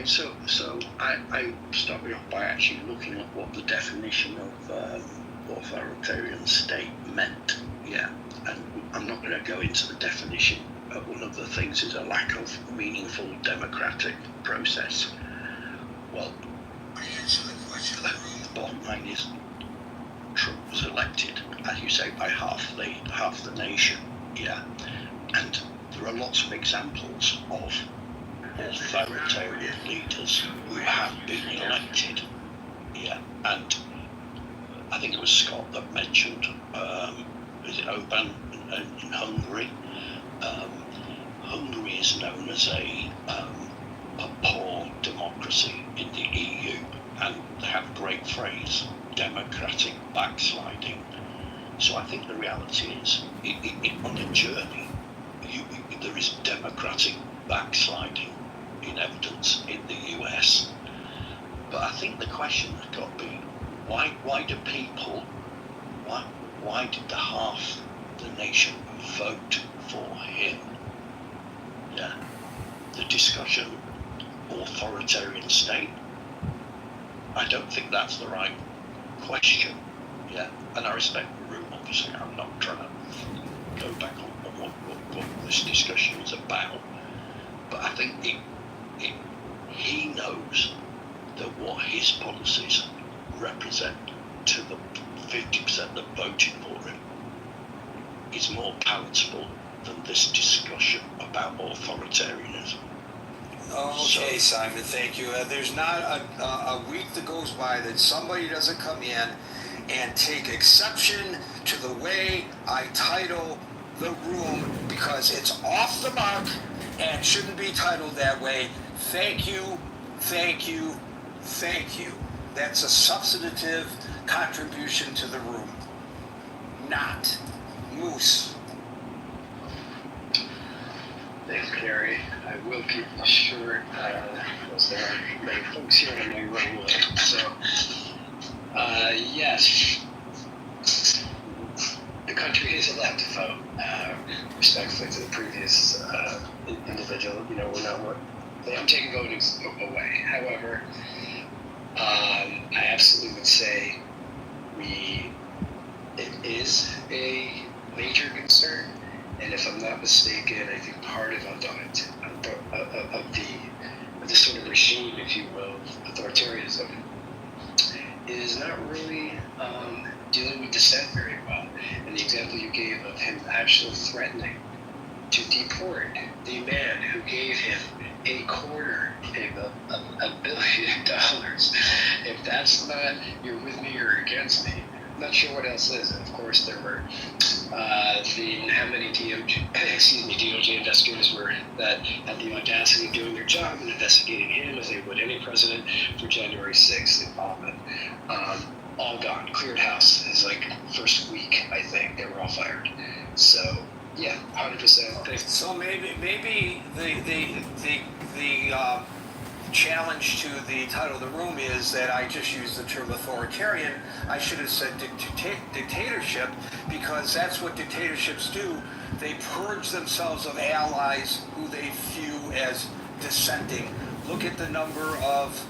I started off by actually looking at what the definition of authoritarian state meant. Yeah, and I'm not going to go into the definition. One of the things is a lack of meaningful democratic process. Well, the bottom line is Trump was elected, as you say, by half the nation. Yeah, and there are lots of examples of authoritarian leaders who have been elected. Yeah, and I think it was Scott that mentioned, is it Oban in Hungary? Hungary is known as a poor democracy in the EU, and they have a great phrase, democratic backsliding. So I think the reality is, on the journey, there is democratic backsliding in evidence in the US. But I think the question has got to be, why do people, why did the half the nation vote for him? Yeah, the discussion, authoritarian state, I don't think that's the right question. Yeah, and I respect the room, obviously. I'm not trying to go back on what this discussion is about, but I think he knows that what his policies represent to the 50% that voted for him is more palatable than this discussion about authoritarianism. Okay, Simon, thank you. There's not a week that goes by that somebody doesn't come in and take exception to the way I title the room, because it's off the mark and shouldn't be titled that way. Thank you, thank you, thank you. That's a substantive contribution to the room. Not Moose. Thanks, Gary. I will keep this short, because there are many folks here and I know will. So, yes, the country is allowed to vote. Respectfully to the previous individual, we're not. I'm taking voting away. However, I absolutely would say it is a major concern. And if I'm not mistaken, I think part of the sort of regime, if you will, authoritarianism, is not really dealing with dissent very well. And the example you gave of him actually threatening to deport the man who gave him $250 million. If that's not you're with me or against me, I'm not sure what else is. And of course, there were how many DOJ investigators were that had the audacity of doing their job and investigating him as they would any president for January 6th involvement. All gone, cleared house. It's like first week, I think they were all fired. So yeah, 100%. So maybe the challenge to the title of the room is that I just used the term authoritarian. I should have said dictatorship, because that's what dictatorships do. They purge themselves of allies who they view as dissenting. Look at the number of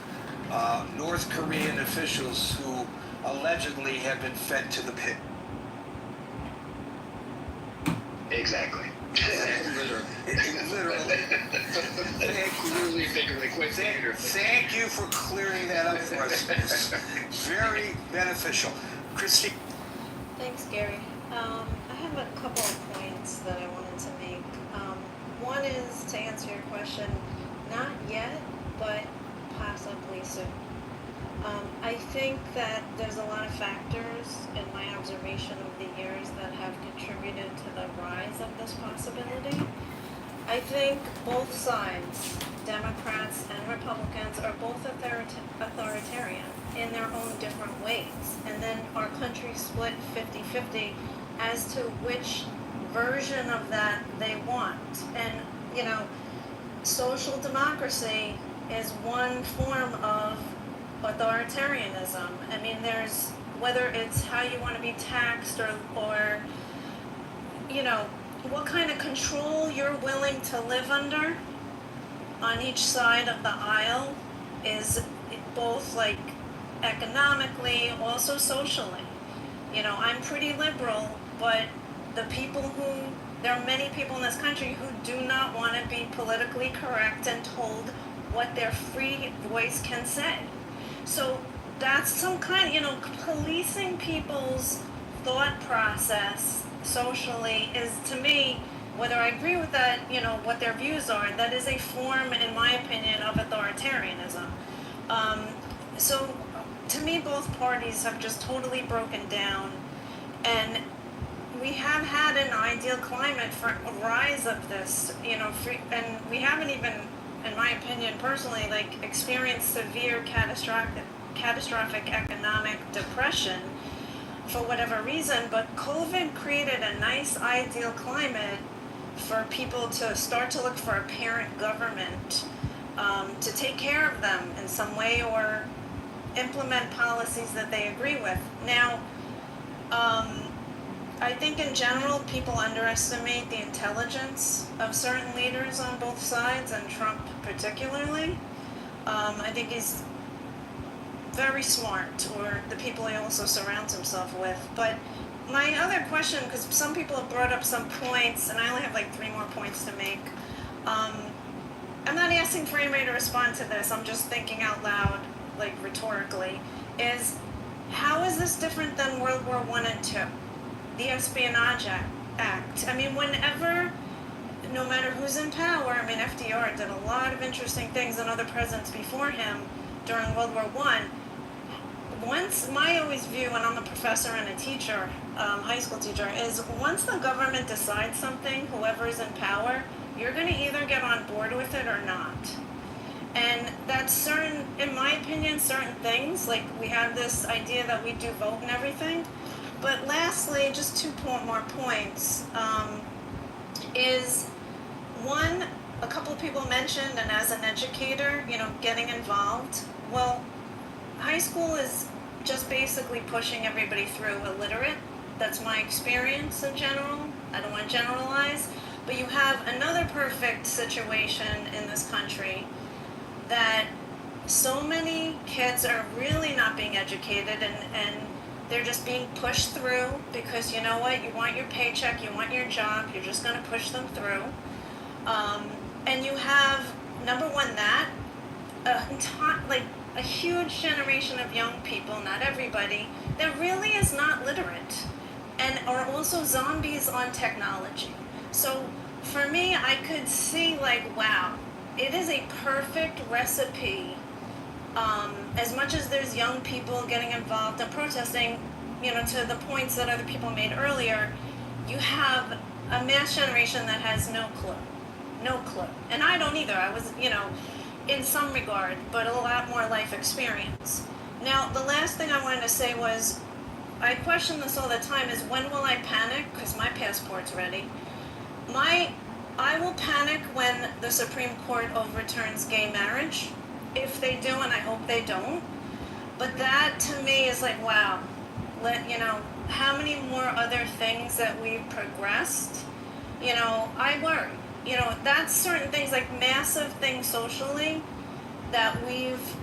North Korean officials who allegedly have been fed to the pig. Exactly. Literally. Thank you for clearing that up for us. Very beneficial. Christy? Thanks, Gary. I have a couple of points that I wanted to make. One is to answer your question, not yet, but possibly soon. I think that there's a lot of factors in my observation of the years that have contributed to the rise of this possibility. I think both sides, Democrats and Republicans, are both authoritarian in their own different ways. And then our country split 50-50 as to which version of that they want. And, social democracy is one form of authoritarianism. I mean, there's, whether it's how you want to be taxed or what kind of control you're willing to live under, on each side of the aisle is both like economically, also socially. You know, I'm pretty liberal, but there are many people in this country who do not want to be politically correct and told what their free voice can say. So that's some kind, policing people's thought process socially is, to me, whether I agree with that, what their views are, that is a form, in my opinion, of authoritarianism. So to me, both parties have just totally broken down, and we have had an ideal climate for a rise of this, and we haven't even, in my opinion, personally, like, experienced severe catastrophic economic depression for whatever reason, but COVID created a nice ideal climate for people to start to look for a parent government to take care of them in some way or implement policies that they agree with. Now, I think in general people underestimate the intelligence of certain leaders on both sides, and Trump particularly. I think he's very smart, or the people he also surrounds himself with. But my other question, because some people have brought up some points, and I only have like 3 more points to make. I'm not asking for anybody to respond to this, I'm just thinking out loud, like rhetorically, is how is this different than World War I and II? The Espionage Act. I mean, whenever, no matter who's in power, I mean, FDR did a lot of interesting things, and other presidents before him during World War I. My always view, and I'm a professor and a teacher, high school teacher, is once the government decides something, whoever's in power, you're going to either get on board with it or not. And that's certain, in my opinion, certain things, like we have this idea that we do vote and everything. But lastly, just 2 more points, is one, a couple of people mentioned, and as an educator, getting involved. Well, high school is just basically pushing everybody through illiterate. That's my experience in general. I don't want to generalize. But you have another perfect situation in this country that so many kids are really not being educated, and they're just being pushed through because you know what? You want your paycheck, you want your job, you're just going to push them through. And you have, number one, that, a huge generation of young people, not everybody, that really is not literate and are also zombies on technology. So for me, I could see like, wow, it is a perfect recipe. As much as there's young people getting involved and protesting, to the points that other people made earlier, you have a mass generation that has no clue. And I don't either. I was, in some regard, but a lot more life experience. Now, the last thing I wanted to say was, I question this all the time, is when will I panic? Because my passport's ready. I will panic when the Supreme Court overturns gay marriage. If they do, and I hope they don't. But that to me is like, wow, how many more other things that we've progressed, I worry. That's certain things, like massive things socially that we've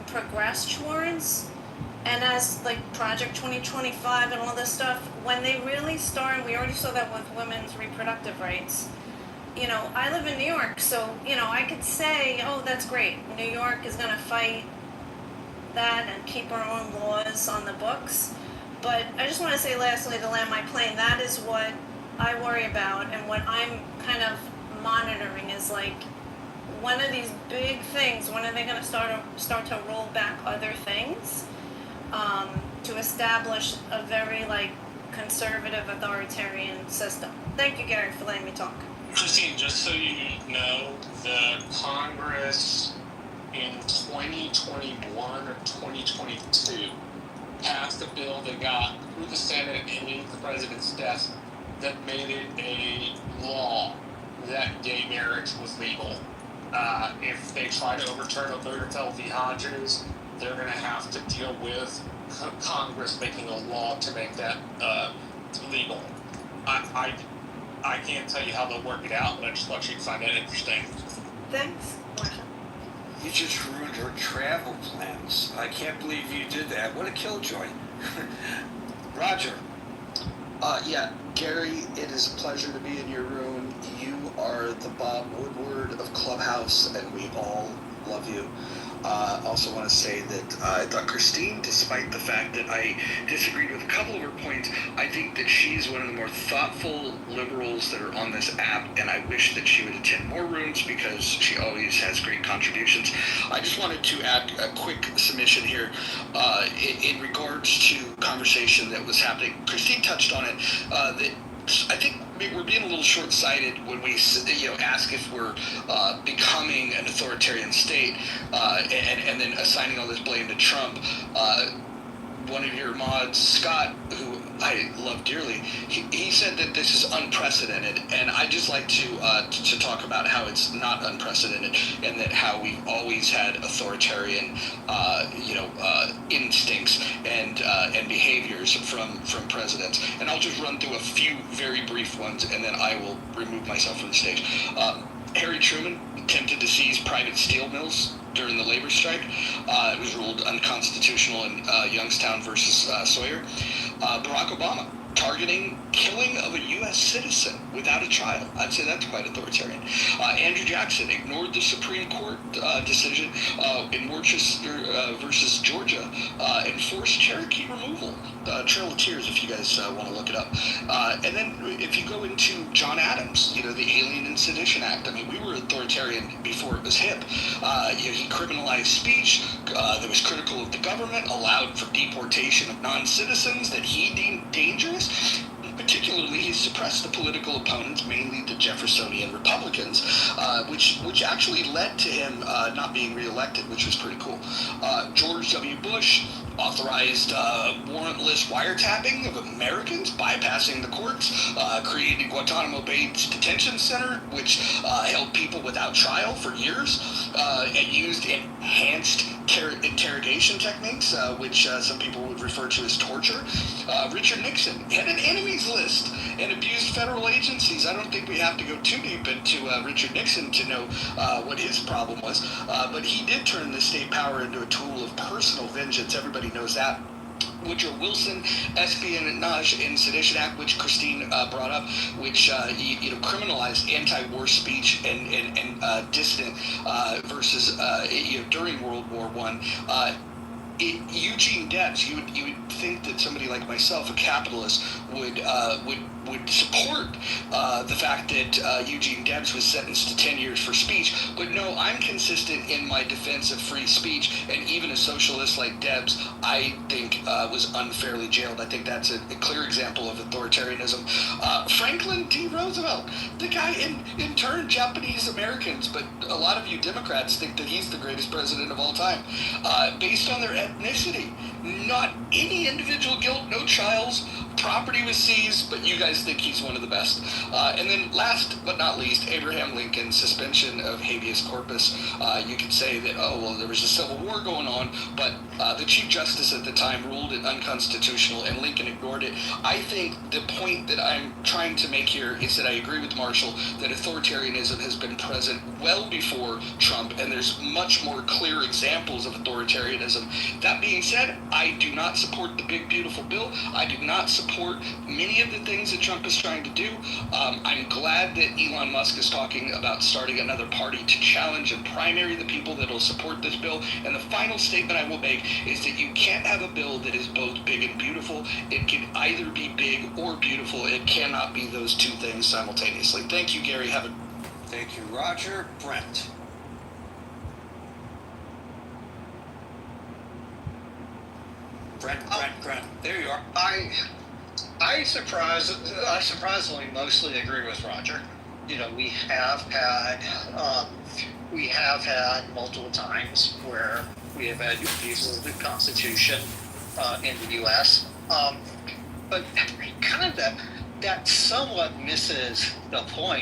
progressed towards. And as like Project 2025 and all this stuff, when they really start, and we already saw that with women's reproductive rights, I live in New York, so, I could say, oh, that's great. New York is going to fight that and keep our own laws on the books. But I just want to say lastly, to land my plane, that is what I worry about, and what I'm kind of monitoring is like, one of these big things, when are they going to start to roll back other things to establish a very conservative authoritarian system? Thank you, Gary, for letting me talk. Christine, just so you know, the Congress in 2021 or 2022 passed a bill that got through the Senate and into the president's desk that made it a law that gay marriage was legal. If they try to overturn Obergefell v. Hodges, they're going to have to deal with Congress making a law to make that legal. I can't tell you how they'll work it out, but I just thought you'd find that interesting. Thanks, Marsha. You just ruined her travel plans. I can't believe you did that. What a killjoy. Roger. Yeah, Gary, it is a pleasure to be in your room. You are the Bob Woodward of Clubhouse, and we all love you. Also want to say that I thought Christine, despite the fact that I disagreed with a couple of her points, I think that she's one of the more thoughtful liberals that are on this app, and I wish that she would attend more rooms because she always has great contributions. I just wanted to add a quick submission here in regards to conversation that was happening. Christine touched on it, that I think we're being a little short-sighted when we ask if we're becoming an authoritarian state and then assigning all this blame to Trump. One of your mods, Scott, who I love dearly, he said that this is unprecedented, and I just like to talk about how it's not unprecedented, and that how we've always had authoritarian, instincts and behaviors from presidents. And I'll just run through a few very brief ones, and then I will remove myself from the stage. Harry Truman attempted to seize private steel mills during the labor strike. It was ruled unconstitutional in Youngstown versus Sawyer. Barack Obama targeting killing of a U.S. citizen without a trial. I'd say that's quite authoritarian. Andrew Jackson ignored the Supreme Court decision in Worcester versus Georgia and forced Cherokee removal. Trail of Tears, if you guys want to look it up. And then if you go into John Adams, the Alien and Sedition Act. I mean, we were authoritarian before it was hip. He criminalized speech that was critical of the government, allowed for deportation of non-citizens that he deemed dangerous. Particularly, he suppressed the political opponents, mainly the Jeffersonian Republicans, which actually led to him not being reelected, which was pretty cool. George W. Bush authorized warrantless wiretapping of Americans, bypassing the courts, created Guantanamo Bay Detention Center, which held people without trial for years, and used enhanced interrogation techniques, which some people would refer to as torture. Richard Nixon had an enemies list and abused federal agencies. I don't think we have to go too deep into Richard Nixon to know what his problem was, but he did turn the state power into a tool of personal vengeance. Everybody knows that. Woodrow Wilson, Espionage and Sedition Act, which Christine brought up, which criminalized anti-war speech and dissident versus during World War I. Eugene Debs, you would think that somebody like myself, a capitalist, would support the fact that Eugene Debs was sentenced to 10 years for speech, but no, I'm consistent in my defense of free speech, and even a socialist like Debs, I think, was unfairly jailed. I think that's a clear example of authoritarianism. Franklin D. Roosevelt, the guy interned Japanese Americans, but a lot of you Democrats think that he's the greatest president of all time, based on their ethnicity. Not any individual guilt, no trials, property was seized, but you guys think he's one of the best. And then last but not least, Abraham Lincoln's suspension of habeas corpus. You could say that, there was a civil war going on, but the Chief Justice at the time ruled it unconstitutional, and Lincoln ignored it. I think the point that I'm trying to make here is that I agree with Marshall that authoritarianism has been present well before Trump, and there's much more clear examples of authoritarianism. That being said, I do not support the big, beautiful bill. I do not support many of the things that Trump is trying to do. I'm glad that Elon Musk is talking about starting another party to challenge and primary the people that will support this bill. And the final statement I will make is that you can't have a bill that is both big and beautiful. It can either be big or beautiful. It cannot be those two things simultaneously. Thank you, Gary. Thank you, Roger. Brent. Brent. There you are. I surprisingly mostly agree with Roger. We have had multiple times where we have had abuses of the Constitution in the U.S. But kind of that somewhat misses the point